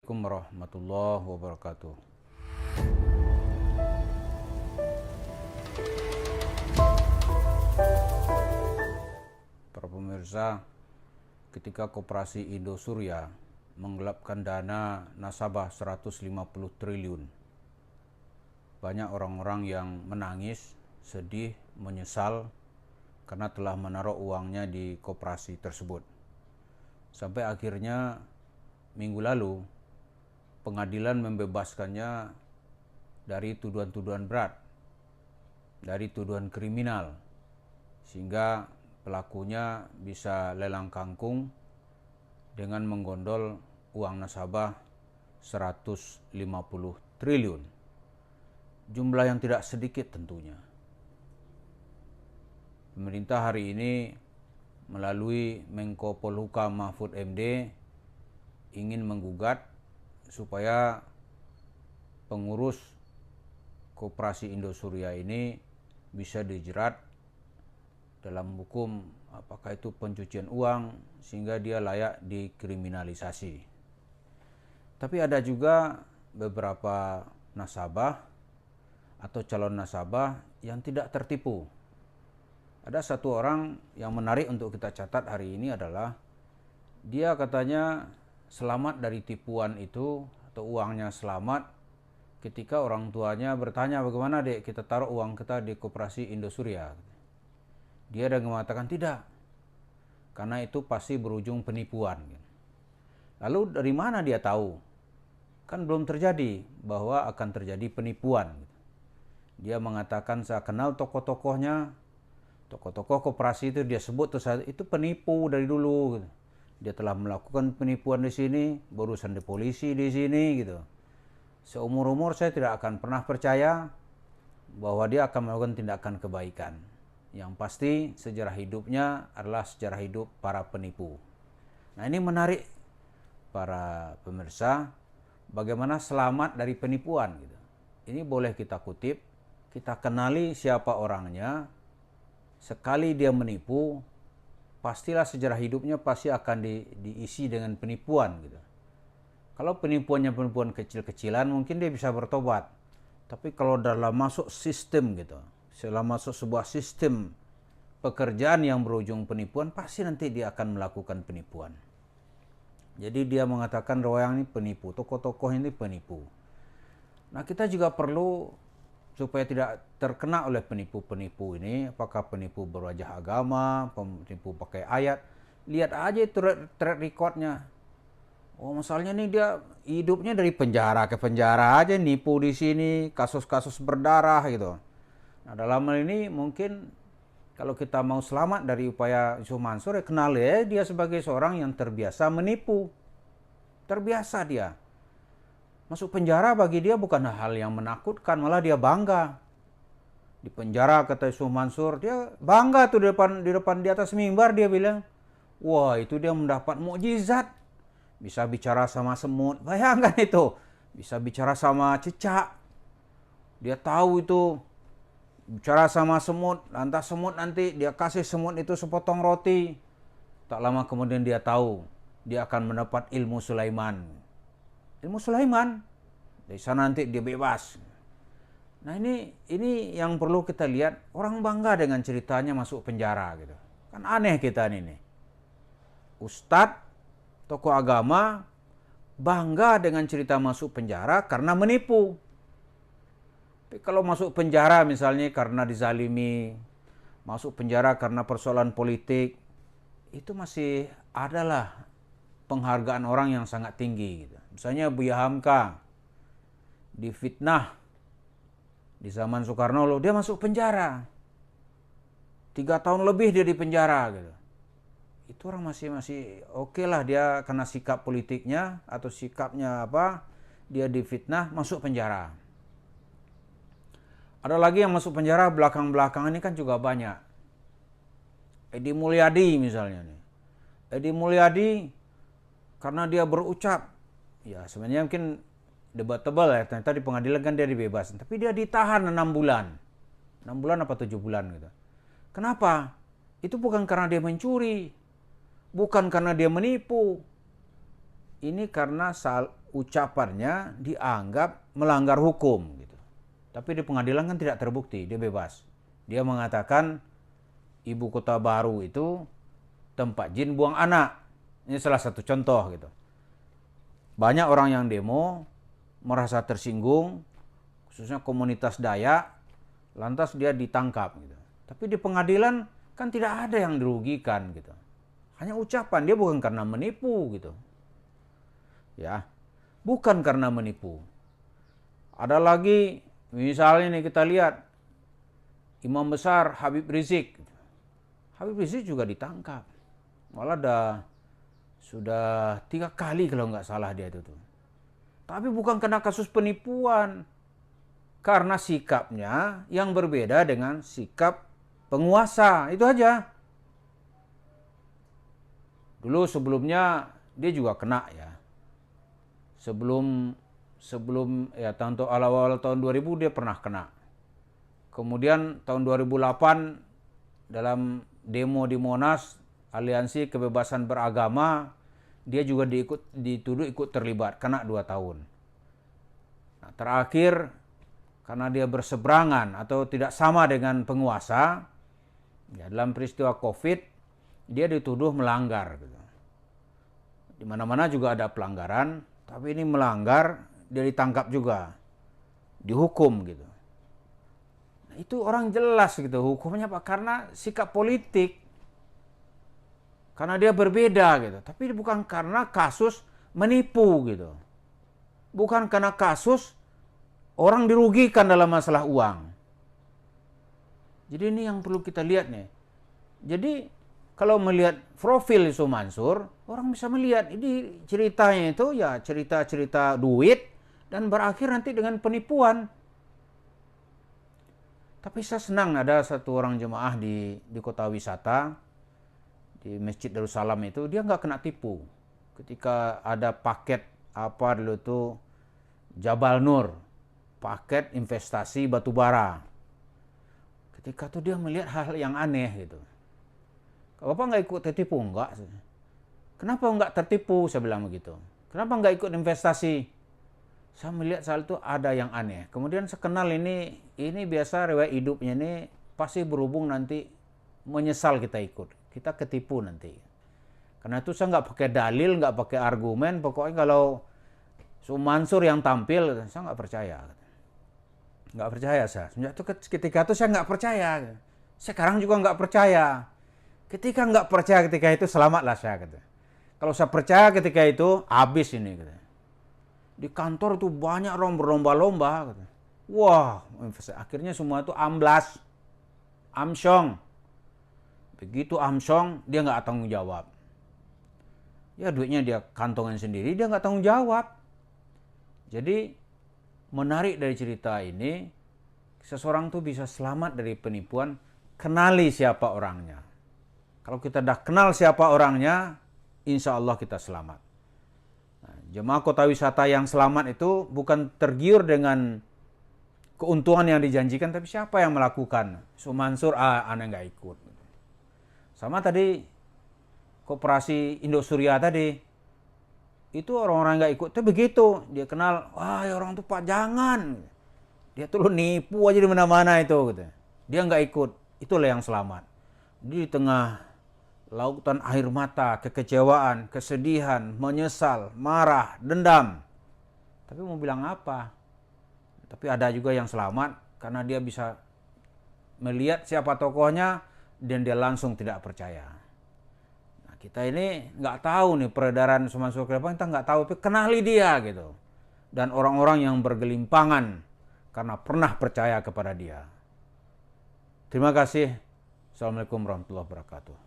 Assalamualaikum warahmatullahi wabarakatuh. Para pemirsa, ketika Koperasi Indosuria menggelapkan dana nasabah 150 triliun, banyak orang-orang yang menangis, sedih, menyesal karena telah menaruh uangnya di koperasi tersebut. Sampai akhirnya minggu lalu pengadilan membebaskannya dari tuduhan-tuduhan berat, dari tuduhan kriminal, sehingga pelakunya bisa lelang kangkung dengan menggondol uang nasabah 150 triliun. Jumlah yang tidak sedikit tentunya. Pemerintah hari ini melalui Menko Polhukam Mahfud MD ingin menggugat supaya pengurus Koperasi Indosuria ini bisa dijerat dalam hukum, apakah itu pencucian uang, sehingga dia layak dikriminalisasi. Tapi ada juga beberapa nasabah atau calon nasabah yang tidak tertipu. Ada satu orang yang menarik untuk kita catat hari ini adalah dia katanya selamat dari tipuan itu atau uangnya selamat ketika orang tuanya bertanya, bagaimana dek kita taruh uang kita di Koperasi Indosuria. Dia ada mengatakan tidak, karena itu pasti berujung penipuan. Lalu dari mana dia tahu? Kan belum terjadi bahwa akan terjadi penipuan. Dia mengatakan, saya kenal tokoh-tokohnya, tokoh-tokoh koperasi itu dia sebut itu penipu dari dulu. Dia telah melakukan penipuan di sini, berurusan di polisi di sini gitu. Seumur-umur saya tidak akan pernah percaya bahwa dia akan melakukan tindakan kebaikan. Yang pasti sejarah hidupnya adalah sejarah hidup para penipu. Nah, ini menarik para pemirsa, bagaimana selamat dari penipuan gitu. Ini boleh kita kutip, kita kenali siapa orangnya. Sekali dia menipu, pastilah sejarah hidupnya pasti akan diisi dengan penipuan gitu. Kalau penipuannya penipuan kecil-kecilan mungkin dia bisa bertobat. Tapi kalau dalam masuk sistem gitu, setelah masuk sebuah sistem pekerjaan yang berujung penipuan, pasti nanti dia akan melakukan penipuan. Jadi dia mengatakan royang ini penipu, tokoh-tokoh ini penipu. Nah, kita juga perlu supaya tidak terkena oleh penipu-penipu ini, apakah penipu berwajah agama, penipu pakai ayat, lihat aja itu track recordnya. Oh, misalnya nih dia hidupnya dari penjara ke penjara aja, nipu di sini, kasus-kasus berdarah gitu. Nah, dalam hal ini mungkin kalau kita mau selamat dari upaya Yusuf Mansur, ya kenal ya dia sebagai seorang yang terbiasa menipu. Terbiasa dia. Masuk penjara bagi dia bukan hal yang menakutkan, malah dia bangga. Di penjara kata Yusuf Mansur, dia bangga tuh di depan di atas mimbar dia bilang, wah itu dia mendapat mukjizat. Bisa bicara sama semut, bayangkan itu. Bisa bicara sama cicak. Dia tahu itu bicara sama semut, lantas semut nanti dia kasih semut itu sepotong roti. Tak lama kemudian dia tahu dia akan mendapat ilmu Sulaiman. Ilmu Sulaiman. Dari sana nanti dia bebas. Nah, ini yang perlu kita lihat, orang bangga dengan ceritanya masuk penjara gitu. Kan aneh kita ini. Ustadz, tokoh agama bangga dengan cerita masuk penjara karena menipu. Tapi kalau masuk penjara misalnya karena dizalimi, masuk penjara karena persoalan politik, itu masih adalah penghargaan orang yang sangat tinggi gitu. Misalnya Buya Hamka difitnah di zaman Soekarno, dia masuk penjara. 3 tahun lebih dia di penjara gitu. Itu orang masih oke lah dia karena sikap politiknya atau sikapnya apa, dia difitnah masuk penjara. Ada lagi yang masuk penjara belakang-belakang ini kan juga banyak. Edi Mulyadi misalnya nih. Edi Mulyadi karena dia berucap, ya sebenarnya mungkin debatable ya, ternyata di pengadilan kan dia dibebas, tapi dia ditahan 6 bulan. 6 bulan apa 7 bulan gitu. Kenapa? Itu bukan karena dia mencuri, bukan karena dia menipu. Ini karena ucapannya dianggap melanggar hukum gitu. Tapi di pengadilan kan tidak terbukti, dia bebas. Dia mengatakan ibu kota baru itu tempat jin buang anak. Ini salah satu contoh gitu. Banyak orang yang demo merasa tersinggung, khususnya komunitas Dayak, lantas dia ditangkap gitu. Tapi di pengadilan kan tidak ada yang dirugikan gitu. Hanya ucapan, dia bukan karena menipu gitu. Ya, bukan karena menipu. Ada lagi, misalnya nih kita lihat Imam Besar Habib Rizik. Habib Rizik juga ditangkap. Malah sudah 3 kali kalau nggak salah dia itu tuh. Tapi bukan karena kasus penipuan. Karena sikapnya yang berbeda dengan sikap penguasa. Itu aja. Dulu sebelumnya dia juga kena ya. Sebelum ya awal tahun 2000 dia pernah kena. Kemudian tahun 2008 dalam demo di Monas, Aliansi Kebebasan Beragama, dia juga dituduh ikut terlibat, kena 2 tahun. Nah, terakhir karena dia berseberangan atau tidak sama dengan penguasa, ya dalam peristiwa Covid dia dituduh melanggar gitu. Di mana-mana juga ada pelanggaran, tapi ini melanggar, dia ditangkap juga, dihukum gitu. Nah, itu orang jelas gitu hukumnya Pak, karena sikap politik, karena dia berbeda gitu. Tapi bukan karena kasus menipu gitu, bukan karena kasus orang dirugikan dalam masalah uang. Jadi ini yang perlu kita lihat nih. Jadi kalau melihat profil Yusuf Mansur, orang bisa melihat ini ceritanya itu ya cerita-cerita duit dan berakhir nanti dengan penipuan. Tapi saya senang ada satu orang jemaah di kota wisata, di Masjid Darussalam itu, dia nggak kena tipu. Ketika ada paket apa dulu itu Jabal Nur, paket investasi batubara. Ketika itu dia melihat hal yang aneh gitu. Bapak nggak ikut tertipu? Enggak. Kenapa nggak tertipu? Saya bilang begitu. Kenapa nggak ikut investasi? Saya melihat soal itu ada yang aneh. Kemudian saya kenal ini biasa riwayat hidupnya ini pasti berhubung nanti menyesal kita ikut. Kita ketipu nanti. Karena itu saya nggak pakai dalil, nggak pakai argumen. Pokoknya kalau Mansur yang tampil, saya nggak percaya. Nggak percaya saya. Ketika itu saya nggak percaya. Sekarang juga nggak percaya. Ketika nggak percaya ketika itu, selamatlah saya. Gitu. Kalau saya percaya ketika itu, habis ini. Gitu. Di kantor itu banyak orang berlomba-lomba. Gitu. Wah, akhirnya semua itu amblas. Amsyong. Begitu amsyong, dia nggak tanggung jawab. Ya duitnya dia kantongin sendiri, dia nggak tanggung jawab. Jadi menarik dari cerita ini, seseorang tuh bisa selamat dari penipuan, kenali siapa orangnya. Kalau kita dah kenal siapa orangnya, insya Allah kita selamat. Nah, jemaah kota wisata yang selamat itu bukan tergiur dengan keuntungan yang dijanjikan, tapi siapa yang melakukan. Mansur, aneh nggak ikut. Sama tadi, Koperasi Indosuria tadi, itu orang-orang nggak ikut. Tapi begitu, dia kenal, wah ya orang tuh Pak jangan. Dia tuh nipu aja di mana-mana itu. Gitu. Dia nggak ikut, itulah yang selamat. Di tengah lautan air mata, kekecewaan, kesedihan, menyesal, marah, dendam. Tapi mau bilang apa? Tapi ada juga yang selamat karena dia bisa melihat siapa tokohnya dan dia langsung tidak percaya. Nah, kita ini nggak tahu nih peredaran Mansur ke depan, kita nggak tahu, tapi kenali dia gitu. Dan orang-orang yang bergelimpangan karena pernah percaya kepada dia. Terima kasih. Assalamualaikum warahmatullahi wabarakatuh.